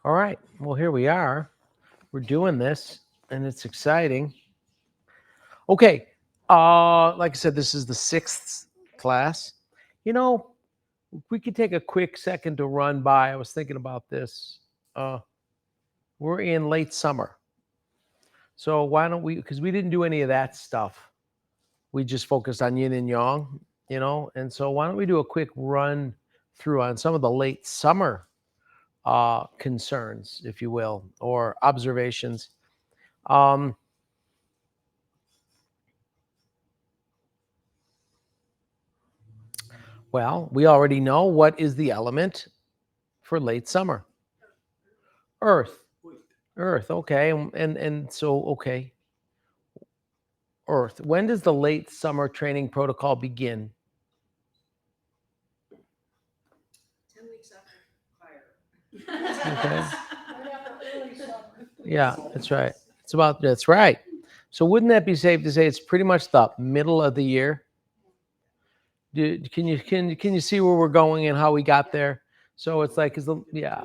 All right. Well, here we are. We're doing this, and it's exciting. Okay. Like I said, this is the sixth class. You know, we could take a quick second to run by. I was thinking about this. Uh, we're in late summer. So why don't we, because we didn't do any of that stuff. We just focused on yin and yang, and so why don't we do a quick run through on some of the late summer concerns, if you will, or observations. Um, well, we already know what is the element for late summer. Earth. Earth. Okay. And so, okay. Earth. When does the late summer training protocol begin? 10 weeks after fire. Okay. Yeah, that's right. That's right. So wouldn't that be safe to say it's pretty much the middle of the year? Can you see where we're going and how we got there? So it's like, yeah.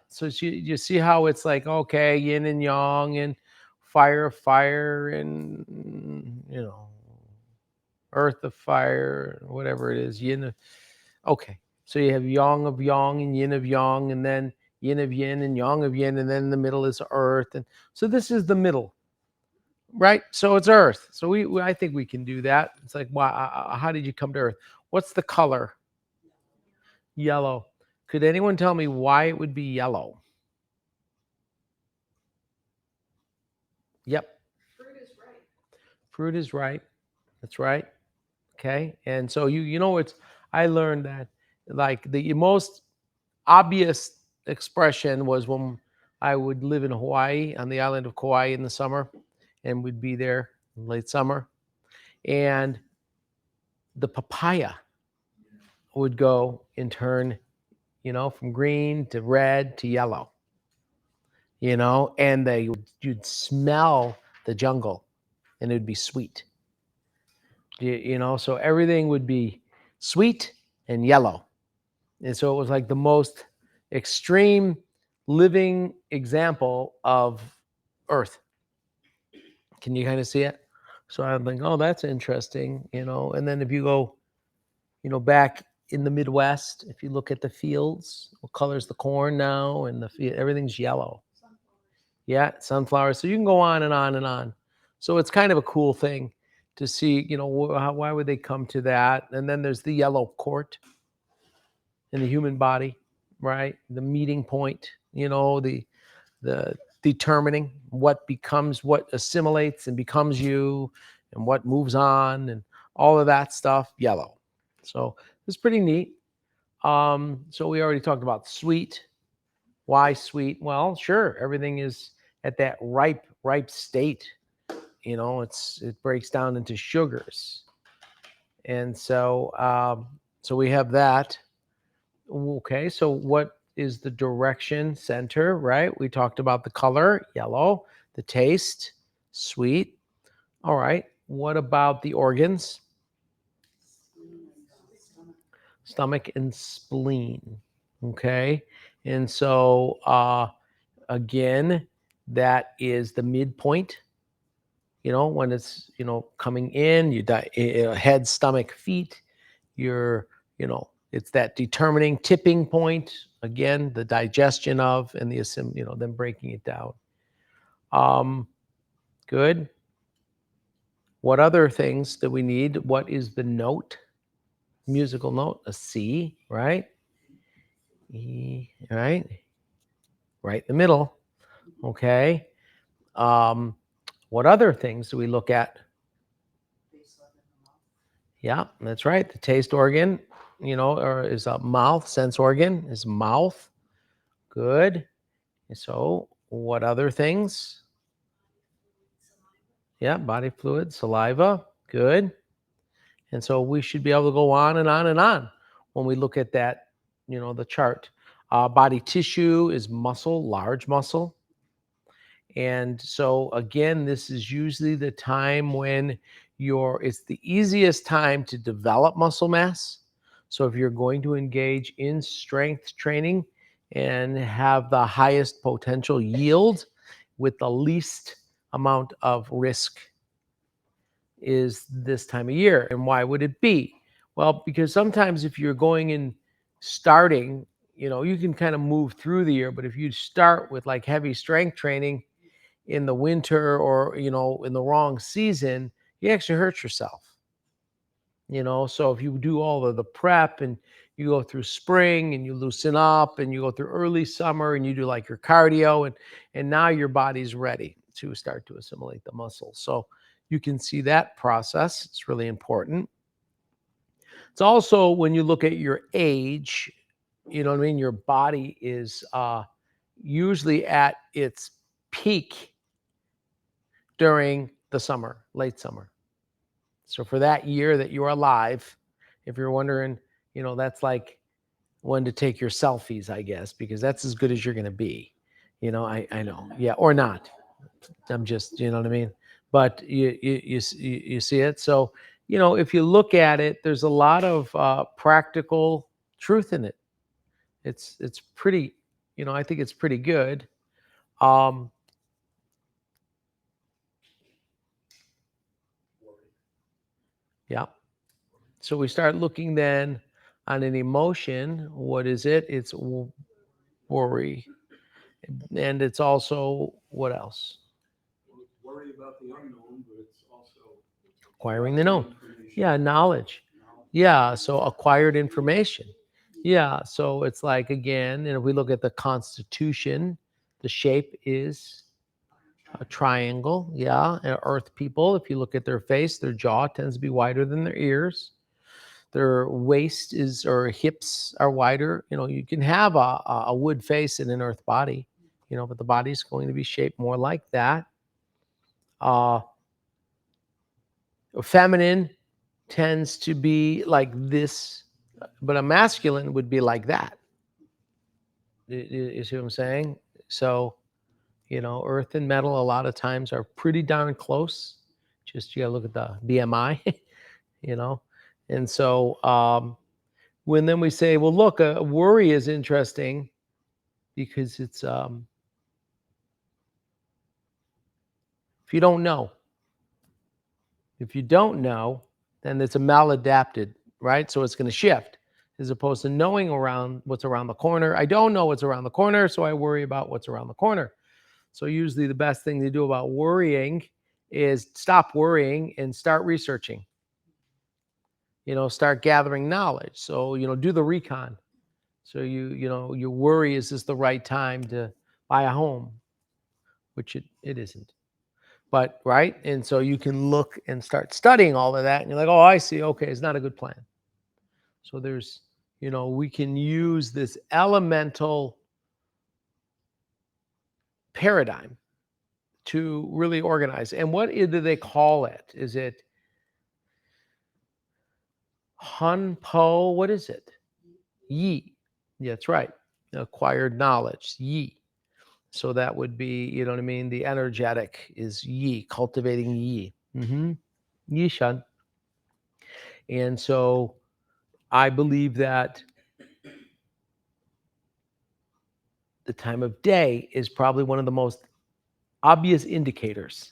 So you see how it's like, okay, yin and yang and fire, and earth of fire, whatever it is, yin. Okay, so you have yang of yang and yin of yang, and then yin of yin and yang of yin, and then in the middle is earth, and so this is the middle, right? So it's earth. So I think we can do that. It's like, why? How did you come to earth? What's the color? Yellow. Could anyone tell me why it would be yellow? Yep. Fruit is ripe. Fruit is ripe. That's right. Okay. And so it's I learned that like the most obvious expression was when I would live in Hawaii, on the island of Kauai in the summer, and we'd be there in late summer. And the papaya would go and turn, from green to red to yellow, and you'd smell the jungle and it would be sweet. So everything would be sweet and yellow. And so it was like the most extreme living example of Earth. Can you kind of see it? So I'm like, oh, that's interesting, And then if you go, back in the Midwest, if you look at the fields, what color's the corn now? And everything's yellow. Yeah, sunflowers. So you can go on and on and on. So it's kind of a cool thing to see, why would they come to that? And then there's the yellow court in the human body, right? The meeting point, the determining what assimilates and becomes you, and what moves on, and all of that stuff, yellow. So it's pretty neat. So we already talked about sweet. Why sweet? Well, sure, everything is at that ripe state. It breaks down into sugars, and so we have that. Okay, so what is the direction? Center, right? We talked about the color, yellow, the taste, sweet. All right, what about the organs? Stomach and spleen. Okay, and so again, that is the midpoint. When it's coming in, head, stomach, feet. You're it's that determining tipping point. Again, the digestion of and then breaking it down. Good. What other things do we need? What is the note? Musical note, a C, right? E, right? Right in the middle. Okay. What other things do we look at? Yeah, that's right. The taste organ, or is a mouth, sense organ is mouth. Good. So what other things? Yeah, body fluid, saliva. Good. And so we should be able to go on and on and on when we look at that, the chart. Body tissue is muscle, large muscle. And so again, this is usually the time when it's the easiest time to develop muscle mass. So if you're going to engage in strength training, and have the highest potential yield with the least amount of risk is this time of year. And why would it be? Well, because sometimes if you're going and starting, you can kind of move through the year, but if you start with like heavy strength training in the winter or, in the wrong season, you actually hurt yourself. So if you do all of the prep and you go through spring and you loosen up and you go through early summer and you do like your cardio and now your body's ready to start to assimilate the muscle. So you can see that process. It's really important. It's also when you look at your age, your body is usually at its peak during the summer, late summer. So for that year that you're alive, if you're wondering, that's like when to take your selfies, I guess, because that's as good as you're going to be. I know. Yeah, or not. I'm just, you know what I mean? But you see it. So, if you look at it, there's a lot of practical truth in it. It's pretty, I think it's pretty good. Yeah. So we start looking then on an emotion. What is it? It's worry. And it's also what else? Worry about the unknown, but it's also Acquiring the known. information. Yeah, knowledge. Yeah, so acquired information. Yeah, so it's like, again, and if we look at the Constitution, the shape is a triangle. Yeah, and Earth people, if you look at their face, their jaw tends to be wider than their ears. Their waist is, or hips are wider. You can have a wood face in an Earth body, but the body's going to be shaped more like that. Feminine tends to be like this, but a masculine would be like that. You see what I'm saying? So, earth and metal a lot of times are pretty darn close. Just you gotta look at the BMI, And so when then we say, well, look, worry is interesting because it's if you don't know, then it's a maladapted, right? So it's going to shift as opposed to knowing what's around the corner. I don't know what's around the corner, so I worry about what's around the corner. So usually the best thing to do about worrying is stop worrying and start researching. Start gathering knowledge. So, do the recon. So you worry, is this the right time to buy a home? Which it isn't. But, right? And so you can look and start studying all of that. And you're like, oh, I see. Okay, it's not a good plan. So there's, we can use this elemental paradigm to really organize. And what do they call it? Is it Hunpo? What is it? Yi. Yeah, that's right. Acquired knowledge. Yi. So that would be, you know what I mean? The energetic is Yi, cultivating Yi. Yi Shan. And so I believe that the time of day is probably one of the most obvious indicators.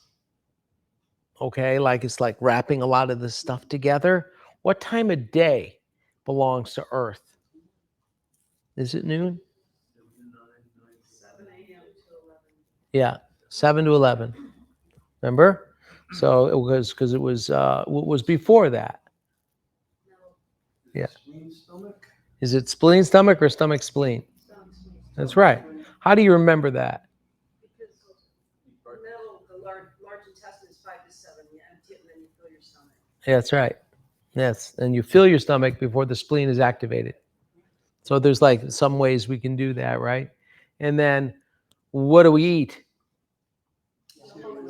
Okay, like it's like wrapping a lot of this stuff together. What time of day belongs to Earth? Is it noon? 7 a.m. to 11. Yeah, 7 to 11. Remember? So it was because it was what was before that? No, Yeah. Spleen, stomach. Is it spleen, stomach, or stomach, spleen? That's right. How do you remember that? because the large intestine is 5 to 7. You empty it and then you fill your stomach. Yeah, that's right. Yes, and you fill your stomach before the spleen is activated. So there's like some ways we can do that, right? And then what do we eat?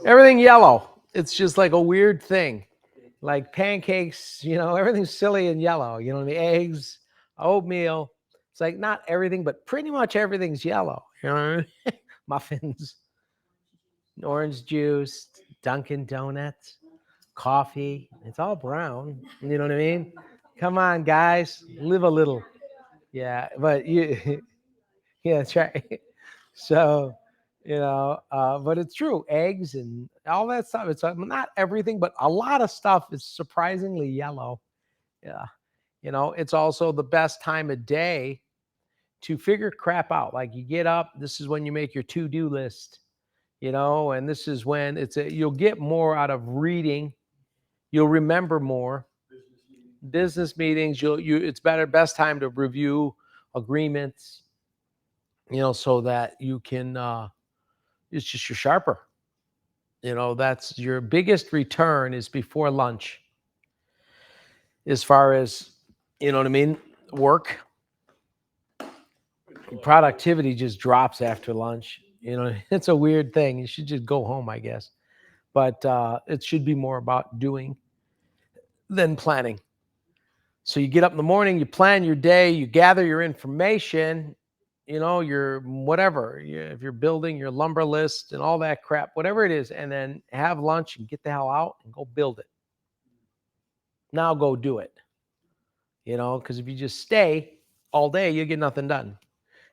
Everything yellow. It's just like a weird thing. Like pancakes, everything's silly and yellow. The eggs, oatmeal. It's like not everything, but pretty much everything's yellow. Muffins, orange juice, Dunkin' Donuts, coffee. It's all brown. You know what I mean? Come on, guys, live a little. Yeah, but Yeah, that's right. So, but it's true. Eggs and all that stuff. It's not everything, but a lot of stuff is surprisingly yellow. Yeah. It's also the best time of day to figure crap out. Like you get up, this is when you make your to-do list, and this is when you'll get more out of reading. You'll remember more. Business meetings, it's best time to review agreements, so that you can it's just you're sharper. That's your biggest return is before lunch. As far as, what I mean, work, productivity just drops after lunch. It's a weird thing. You should just go home, I guess. But it should be more about doing than planning. So you get up in the morning, you plan your day, you gather your information, your whatever, if you're building your lumber list and all that crap, whatever it is, and then have lunch and get the hell out and go build it. Now go do it. Because if you just stay all day, you'll get nothing done.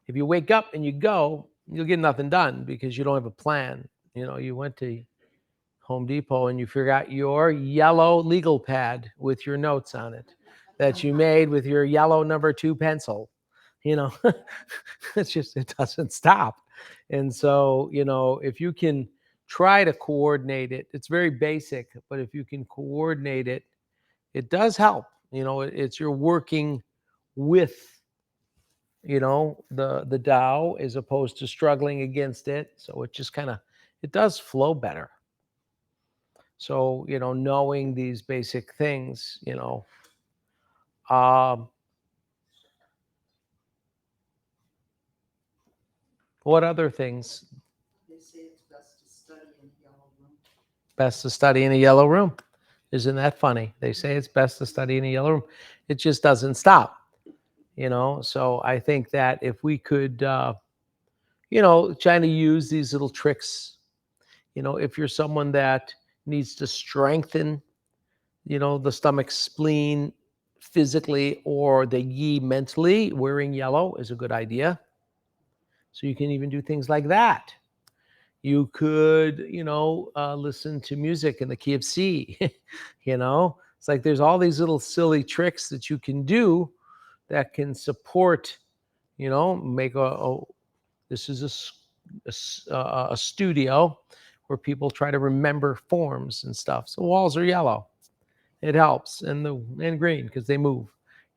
If you wake up and you go, you'll get nothing done because you don't have a plan. You went to Home Depot and you forgot your yellow legal pad with your notes on it that you made with your yellow number 2 pencil. It doesn't stop. And so, if you can try to coordinate it, it's very basic, but if you can coordinate it, it does help. It's you're working with, the Tao as opposed to struggling against it. So it just it does flow better. So, knowing these basic things, what other things? They say it's best to study in a yellow room. Best to study in a yellow room. Isn't that funny? They say it's best to study in a yellow room. It just doesn't stop, So I think that if we could, trying to use these little tricks, if you're someone that needs to strengthen, the stomach, spleen physically or the yi mentally, wearing yellow is a good idea. So you can even do things like that. You could, listen to music in the key of C. It's like there's all these little silly tricks that you can do that can support, make this is a studio where people try to remember forms and stuff. So walls are yellow. It helps, and green because they move,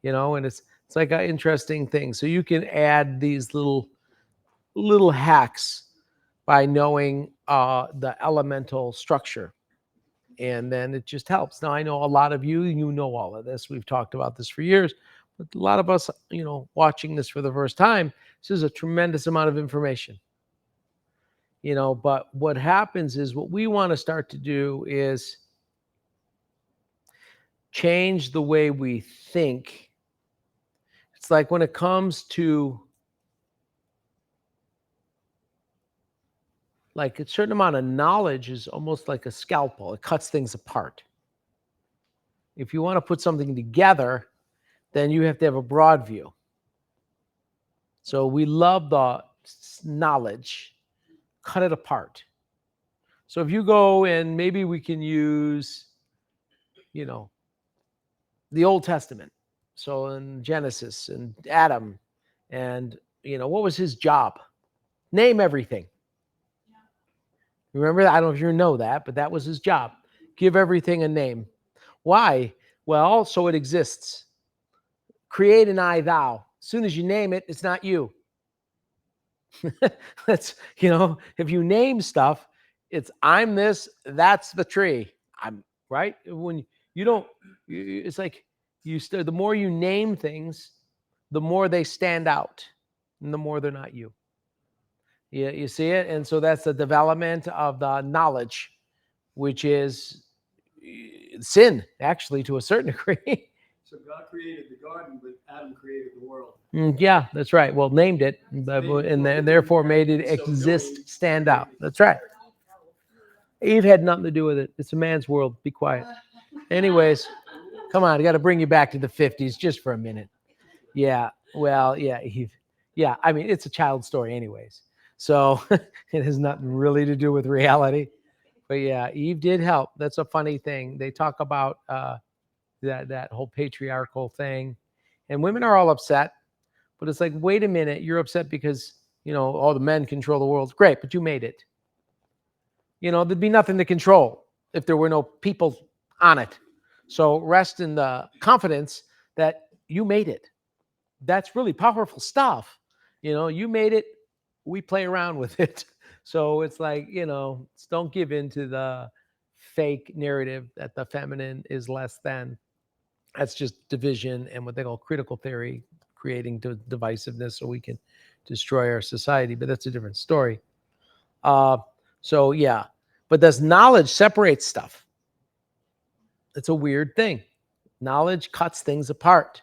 and it's like an interesting thing. So you can add these little hacks by knowing the elemental structure, and then it just helps. Now I know a lot of you know all of this. We've talked about this for years, but a lot of us, watching this for the first time, this is a tremendous amount of information. But what happens is what we want to start to do is change the way we think. It's like when it comes to like a certain amount of knowledge is almost like a scalpel. It cuts things apart. If you want to put something together, then you have to have a broad view. So we love the knowledge, cut it apart. So if you go and maybe we can use, the Old Testament. So in Genesis and Adam, and what was his job? Name everything. Remember that? I don't know if you know that, but that was his job. Give everything a name. Why? Well, so it exists. Create an I, thou. As soon as you name it, it's not you. That's, if you name stuff, it's I'm this, that's the tree. I'm right. When you don't, it's like the more you name things, the more they stand out and the more they're not you. Yeah, you see it? And so that's the development of the knowledge, which is sin, actually, to a certain degree. So God created the garden, but Adam created the world. Yeah, that's right. Well, named it, and therefore made it exist, stand out. That's right. Eve had nothing to do with it. It's a man's world. Be quiet. Anyways, come on. I got to bring you back to the 50s just for a minute. Yeah. Well, yeah, Eve. Yeah, I mean, it's a child story, anyways. So it has nothing really to do with reality. But yeah, Eve did help. That's a funny thing. They talk about that whole patriarchal thing, and women are all upset. But it's like, wait a minute, you're upset because all the men control the world. Great, but you made it. There'd be nothing to control if there were no people on it. So rest in the confidence that you made it. That's really powerful stuff. You made it. We play around with it. So it's like, don't give in to the fake narrative that the feminine is less than. That's just division and what they call critical theory, creating divisiveness so we can destroy our society. But that's a different story. So yeah, but does knowledge separate stuff? It's a weird thing. Knowledge cuts things apart.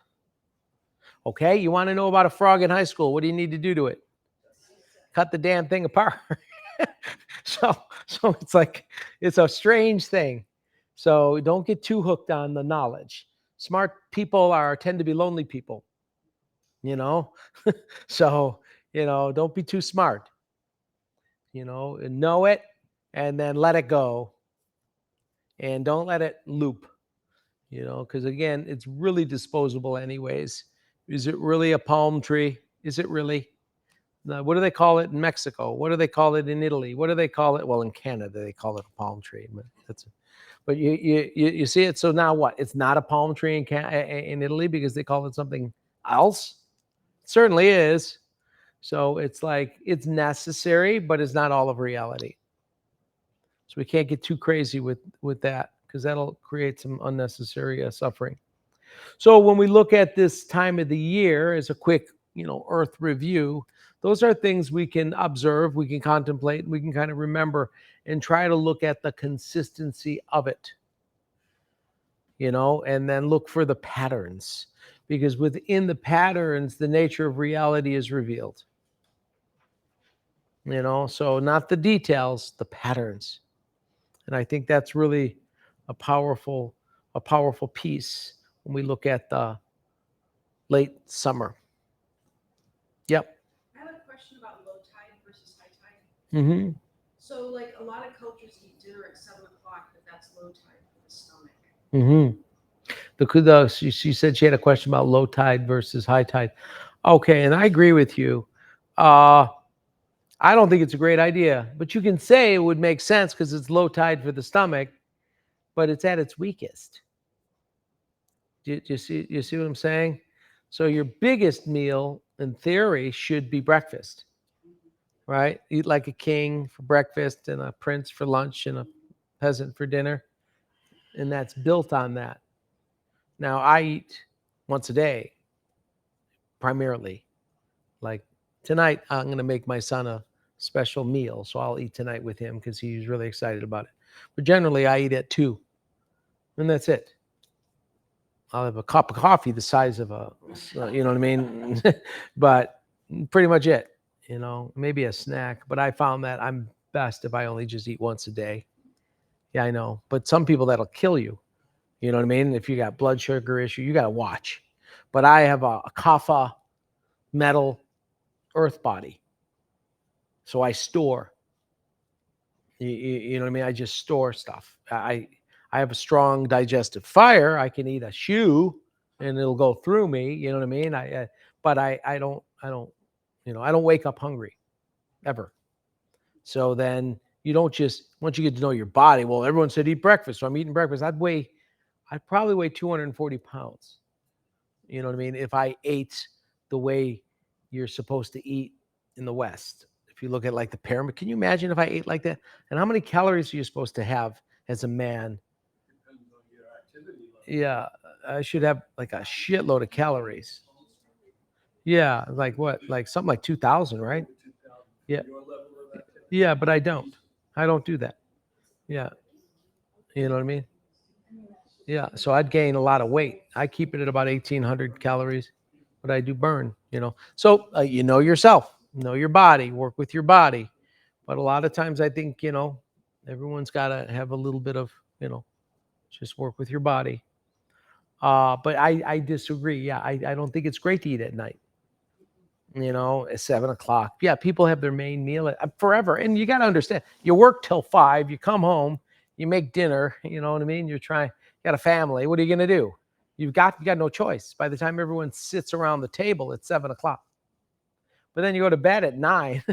Okay, you want to know about a frog in high school? What do you need to do to it? Cut the damn thing apart. so it's like, it's a strange thing. So don't get too hooked on the knowledge. Smart people tend to be lonely people. So don't be too smart. Know it and then let it go, and don't let it loop. Because again, it's really disposable anyways. Is it really a palm tree? Is it really? What do they call it in Mexico? What do they call it in Italy? What do they call it? Well, in Canada, they call it a palm tree. But you see it. So now what? It's not a palm tree in Italy because they call it something else? It certainly is. So it's like, it's necessary, but it's not all of reality. So we can't get too crazy with that, because that'll create some unnecessary suffering. So when we look at this time of the year as a quick, Earth review, those are things we can observe, we can contemplate, we can kind of remember and try to look at the consistency of it, and then look for the patterns, because within the patterns, the nature of reality is revealed. So not the details, the patterns. And I think that's really a powerful piece when we look at the late summer. Yep. I have a question about low tide versus high tide. Mm-hmm. So like a lot of cultures eat dinner at 7 o'clock, but that's low tide for the stomach. Mm-hmm. She said she had a question about low tide versus high tide. Okay, and I agree with you. I don't think it's a great idea, but you can say it would make sense because it's low tide for the stomach, but it's at its weakest. Do you see what I'm saying? So your biggest meal, in theory, should be breakfast, right? Eat like a king for breakfast and a prince for lunch and a peasant for dinner. And that's built on that. Now, I eat once a day, primarily. Like tonight, I'm going to make my son a special meal. So I'll eat tonight with him because he's really excited about it. But generally, I eat at 2. And that's it. I'll have a cup of coffee the size of you know what I mean? But pretty much it, maybe a snack. But I found that I'm best if I only just eat once a day. Yeah, I know. But some people, that'll kill you. You know what I mean? If you got blood sugar issue, you got to watch. But I have a kapha metal earth body. So I store. You know what I mean? I just store stuff. I have a strong digestive fire. I can eat a shoe and it'll go through me. You know what I mean? But I don't I don't wake up hungry ever. So then you don't just, once you get to know your body, well, everyone said eat breakfast. So I'm eating breakfast. I'd probably weigh 240 pounds. You know what I mean? If I ate the way you're supposed to eat in the West. If you look at like the pyramid, can you imagine if I ate like that? And how many calories are you supposed to have as a man? Depends on your activity level. Yeah, I should have like a shitload of calories. Yeah, like what? Like something like 2,000, right? Over 2,000. Yeah. Your level of activity. Yeah, but I don't. I don't do that. Yeah. You know what I mean? Yeah. So I'd gain a lot of weight. I keep it at about 1,800 calories, but I do burn, So you know yourself, know your body, work with your body. But a lot of times I think, everyone's got to have a little bit of, just work with your body. But I disagree. Yeah, I don't think it's great to eat at night. At 7 o'clock. Yeah, people have their main meal forever. And you got to understand, you work till 5, you come home, you make dinner, you know what I mean? You got a family. What are you going to do? You got no choice. By the time everyone sits around the table, it's 7 o'clock. But then you go to bed at 9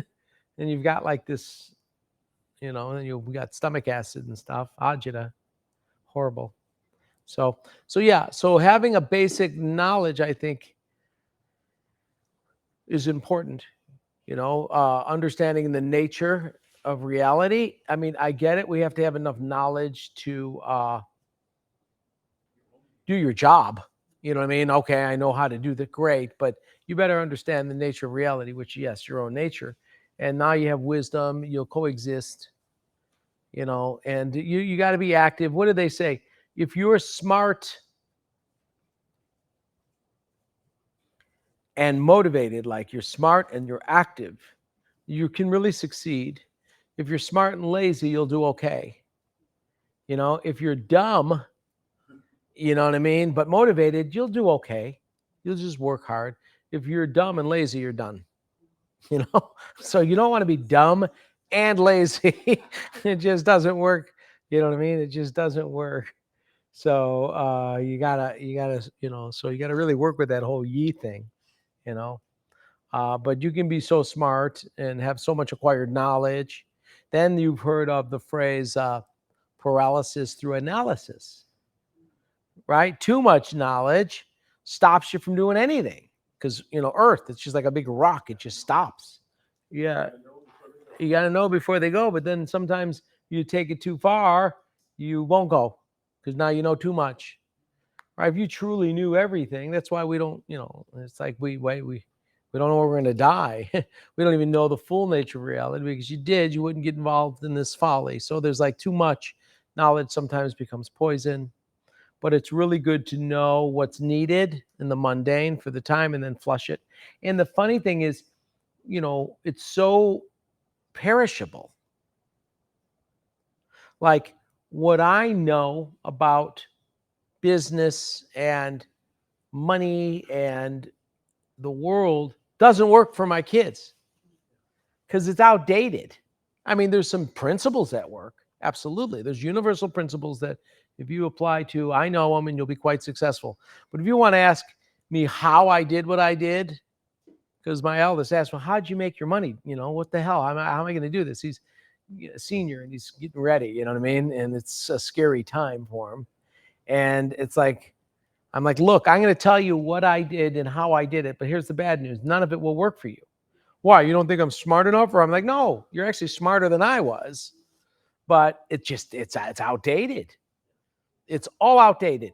and you've got like this, and you've got stomach acid and stuff, agita, horrible. So yeah, so having a basic knowledge, I think, is important. Understanding the nature of reality. I mean, I get it. We have to have enough knowledge to do your job. You know what I mean? Okay, I know how to do that. Great, but you better understand the nature of reality, which, yes, your own nature. And now you have wisdom. You'll coexist. And you got to be active. What do they say? If you're smart and motivated, like you're smart and you're active, you can really succeed. If you're smart and lazy, you'll do okay. If you're dumb, you know what I mean, but motivated, you'll do okay. You'll just work hard. If you're dumb and lazy, you're done. So you don't want to be dumb and lazy. It just doesn't work. You know what I mean? It just doesn't work. So you gotta, so you gotta really work with that whole ye thing, but you can be so smart and have so much acquired knowledge. Then you've heard of the phrase paralysis through analysis, right? Too much knowledge stops you from doing anything because, Earth, it's just like a big rock. It just stops. Yeah. You got to know before they go. But then sometimes you take it too far, you won't go because now you know too much. Right? If you truly knew everything, that's why we don't, it's like we don't know we're going to die. We don't even know the full nature of reality, because you wouldn't get involved in this folly. So there's like too much knowledge sometimes becomes poison, but it's really good to know what's needed in the mundane for the time and then flush it. And the funny thing is, it's so perishable. Like what I know about business and money and the world doesn't work for my kids because it's outdated. I mean, there's some principles that work. Absolutely. There's universal principles that if you apply to, I know them and you'll be quite successful. But if you want to ask me how I did what I did, because my eldest asked, well, how'd you make your money? What the hell? How am I going to do this? He's a senior and he's getting ready, you know what I mean? And it's a scary time for him. And it's like, I'm like, look, I'm going to tell you what I did and how I did it, but here's the bad news. None of it will work for you. Why? You don't think I'm smart enough? Or I'm like, no, you're actually smarter than I was. But it's outdated. It's all outdated.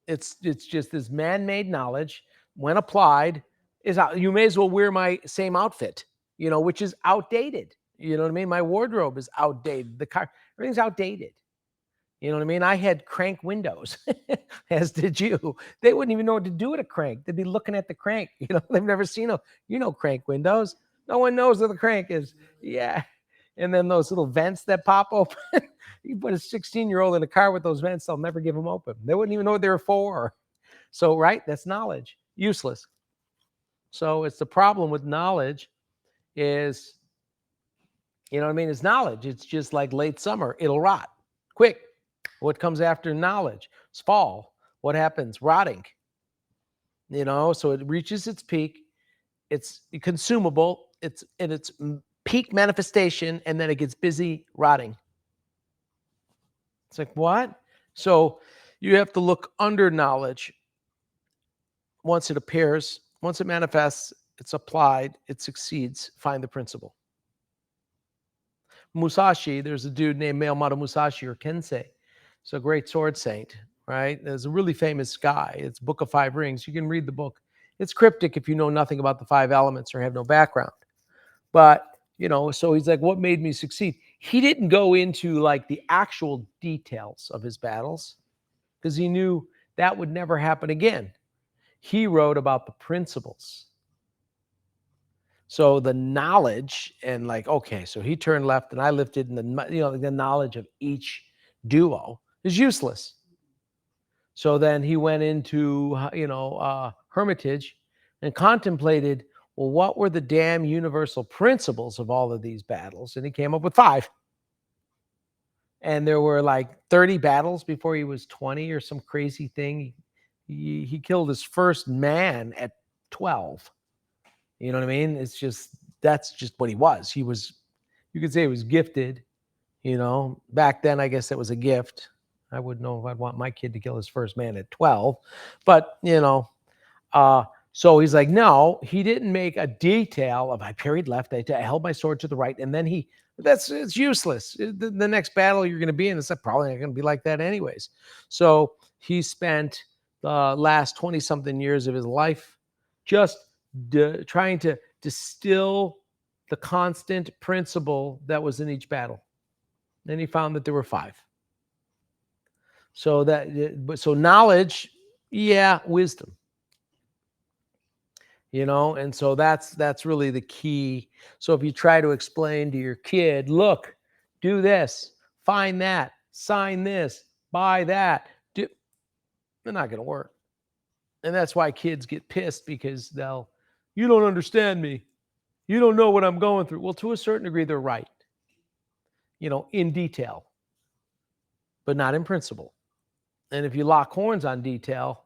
It's just this man-made knowledge, when applied, is out. You may as well wear my same outfit, which is outdated. You know what I mean? My wardrobe is outdated. The car, everything's outdated. You know what I mean? I had crank windows, as did you. They wouldn't even know what to do with a crank. They'd be looking at the crank. They've never seen crank windows. No one knows where the crank is. Yeah. And then those little vents that pop open. You put a 16-year-old in a car with those vents, they'll never give them open. They wouldn't even know what they were for. So, right, that's knowledge. Useless. So it's the problem with knowledge is, it's knowledge. It's just like late summer. It'll rot quick. What comes after knowledge? It's fall. What happens? Rotting. So it reaches its peak. It's consumable. It's in its peak manifestation, and then it gets busy rotting. It's like, what? So you have to look under knowledge. Once it appears, once it manifests, it's applied, it succeeds. Find the principle. Musashi, there's a dude named Miyamoto Musashi, or Kensei. He's a great sword saint, right? There's a really famous guy. It's Book of Five Rings. You can read the book. It's cryptic if you know nothing about the 5 elements or have no background. But, so he's like, what made me succeed? He didn't go into like the actual details of his battles because he knew that would never happen again. He wrote about the principles. So the knowledge and like, okay, so he turned left and I lifted, and the knowledge of each duo is useless. So then he went into, hermitage and contemplated well, what were the damn universal principles of all of these battles? And he came up with 5. And there were like 30 battles before he was 20 or some crazy thing. He killed his first man at 12. You know what I mean? That's just what he was. You could say he was gifted, back then, I guess that was a gift. I wouldn't know if I'd want my kid to kill his first man at 12, but so he's like, no, he didn't make a detail of I parried left, I held my sword to the right, and then it's useless. The next battle you're going to be in, it's probably not going to be like that anyways. So he spent the last 20-something years of his life just trying to distill the constant principle that was in each battle. And he found that there were 5. So knowledge, wisdom. And so that's really the key. So if you try to explain to your kid, look, do this, find that, sign this, buy that, they're not going to work. And that's why kids get pissed, because you don't understand me. You don't know what I'm going through. Well, to a certain degree, they're right, in detail, but not in principle. And if you lock horns on detail,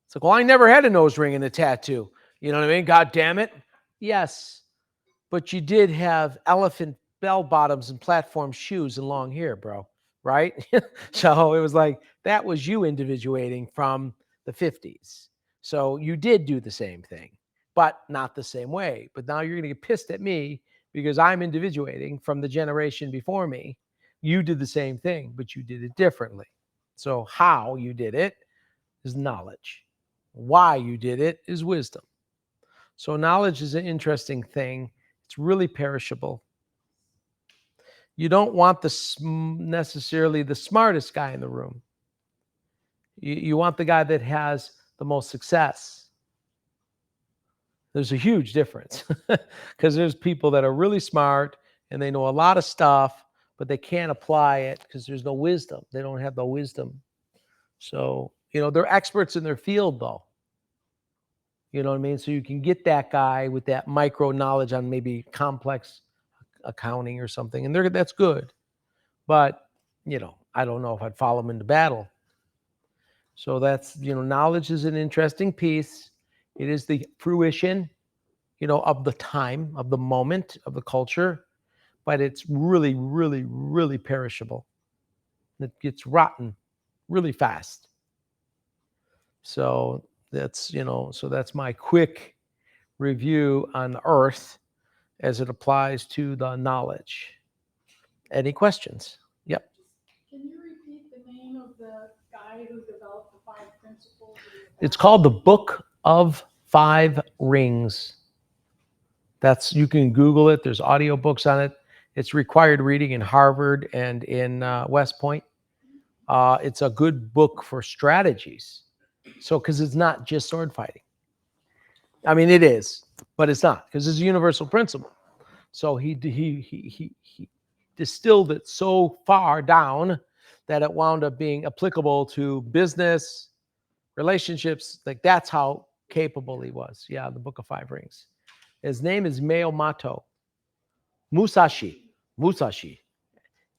it's like, well, I never had a nose ring and a tattoo. You know what I mean? God damn it. Yes. But you did have elephant bell bottoms and platform shoes and long hair, bro. Right? So it was like, that was you individuating from the 50s. So you did do the same thing, but not the same way. But now you're going to get pissed at me because I'm individuating from the generation before me. You did the same thing, but you did it differently. So how you did it is knowledge. Why you did it is wisdom. So knowledge is an interesting thing. It's really perishable. You don't want necessarily the smartest guy in the room. You want the guy that has the most success. There's a huge difference because there's people that are really smart and they know a lot of stuff, but they can't apply it because there's no wisdom. They don't have the wisdom. So, they're experts in their field, though. You know what I mean? So you can get that guy with that micro knowledge on maybe complex accounting or something, and that's good. But, I don't know if I'd follow him into battle. So that's, knowledge is an interesting piece. It is the fruition, of the time, of the moment, of the culture, but it's really, really, really perishable. It gets rotten really fast. So that's my quick review on Earth as it applies to the knowledge. Any questions? Yep. Can you repeat the name of the guy who developed the 5 principles? It's called the Book of 5 Rings. You can Google it. There's audiobooks on it. It's required reading in Harvard and in West Point. It's a good book for strategies. So, because it's not just sword fighting. I mean, it is, but it's not, because it's a universal principle. So he distilled it so far down that it wound up being applicable to business, relationships. Like, that's how capable he was. Yeah, the Book of 5 Rings. His name is Miyamoto Musashi.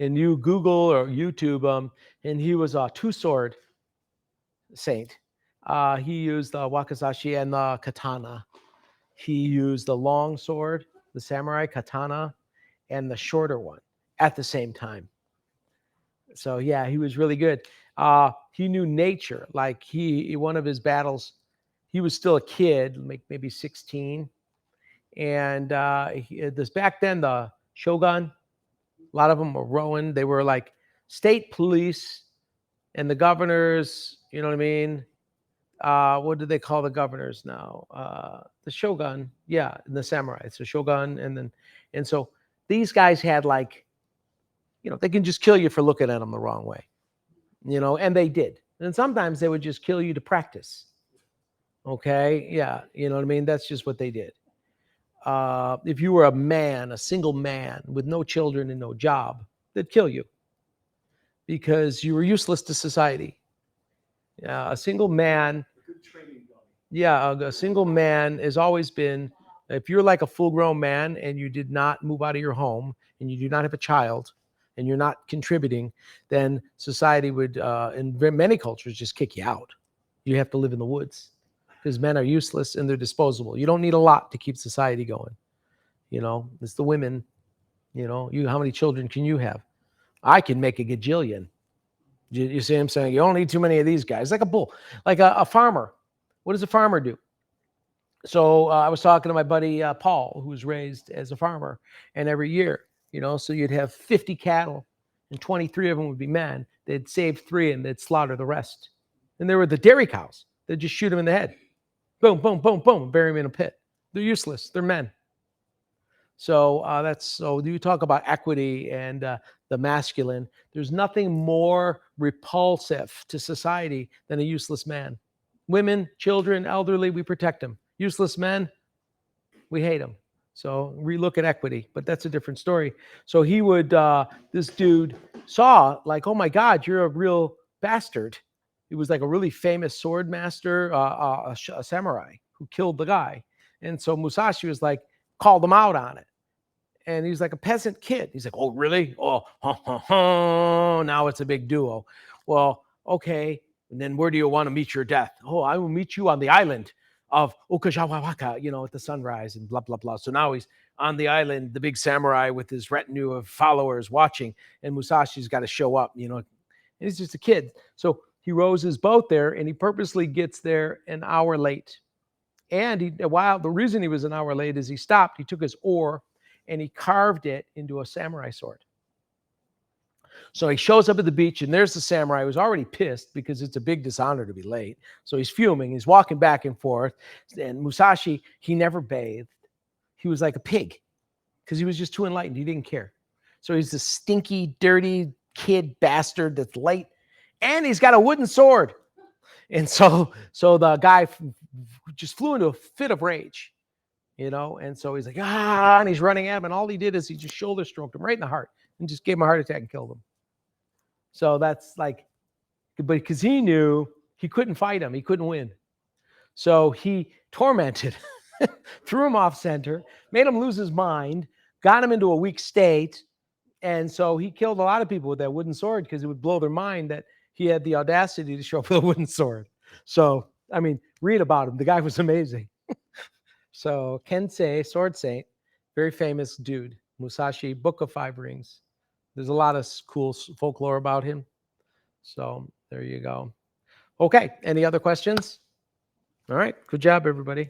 And you Google or YouTube him, and he was a 2-sword saint. He used the wakizashi and the katana. He used the long sword, the samurai katana, and the shorter one at the same time. So yeah, he was really good. He knew nature. Like one of his battles, he was still a kid, maybe 16. And back then, the shogun, a lot of them were Rowan. They were like state police, and the governors, you know what I mean? What do they call the governors now? The shogun, yeah, and the samurai. It's the shogun, and so these guys had they can just kill you for looking at them the wrong way, and they did. And sometimes they would just kill you to practice. Okay, yeah, you know what I mean? That's just what they did. If you were a single man with no children and no job, they'd kill you because you were useless to society. A single man. Good training dummy. Yeah, a single man has always been If you're like a full-grown man and you did not move out of your home and you do not have a child and you're not contributing, then society would, in many cultures, just kick you out. You have to live in the woods because men are useless and they're disposable. You don't need a lot to keep society going. You know, it's the women. You know, how many children can you have? I can make a gajillion. You see what I'm saying? You don't need too many of these guys. Like a bull, like a farmer. What does a farmer do? So I was talking to my buddy Paul, who was raised as a farmer, and every year, you know, so you'd have 50 cattle, and 23 of them would be men. They'd save 3 and they'd slaughter the rest. And there were the dairy cows. They'd just shoot them in the head. Boom, boom, boom, boom, bury them in a pit. They're useless. They're men. So so you talk about equity and the masculine. There's nothing more repulsive to society than a useless man. Women, children, elderly, we protect them. Useless men, we hate them. So relook at equity, but that's a different story. So he would, this dude saw like, oh my God, you're a real bastard. He was like a really famous sword master, a samurai who killed the guy. And so Musashi was like, called him out on it. And he's like a peasant kid. He's like, oh, really? Oh, now it's a big duo. Well, okay. And then where do you want to meet your death? Oh, I will meet you on the island of Okajawawaka, you know, at the sunrise and blah, blah, blah. So now he's on the island, the big samurai with his retinue of followers watching, and Musashi's got to show up, you know, and he's just a kid. So he rows his boat there and he purposely gets there an hour late. And the reason he was an hour late is he stopped, he took his oar and he carved it into a samurai sword. So he shows up at the beach and there's the samurai who's already pissed because it's a big dishonor to be late. So he's fuming. He's walking back and forth. And Musashi, he never bathed. He was like a pig because he was just too enlightened. He didn't care. So he's this stinky, dirty kid bastard that's late. And he's got a wooden sword. And so the guy just flew into a fit of rage, you know. And so he's like, and he's running at him. And all he did is he just shoulder stroked him right in the heart and just gave him a heart attack and killed him. So that's like, but because he knew he couldn't fight him, he couldn't win. So he tormented, threw him off center, made him lose his mind, got him into a weak state. And so he killed a lot of people with that wooden sword because it would blow their mind that he had the audacity to show up with a wooden sword. So, I mean, read about him. The guy was amazing. So Kensei, sword saint, very famous dude. Musashi, Book of 5 Rings. There's a lot of cool folklore about him. So there you go. Okay, any other questions? All right, good job, everybody.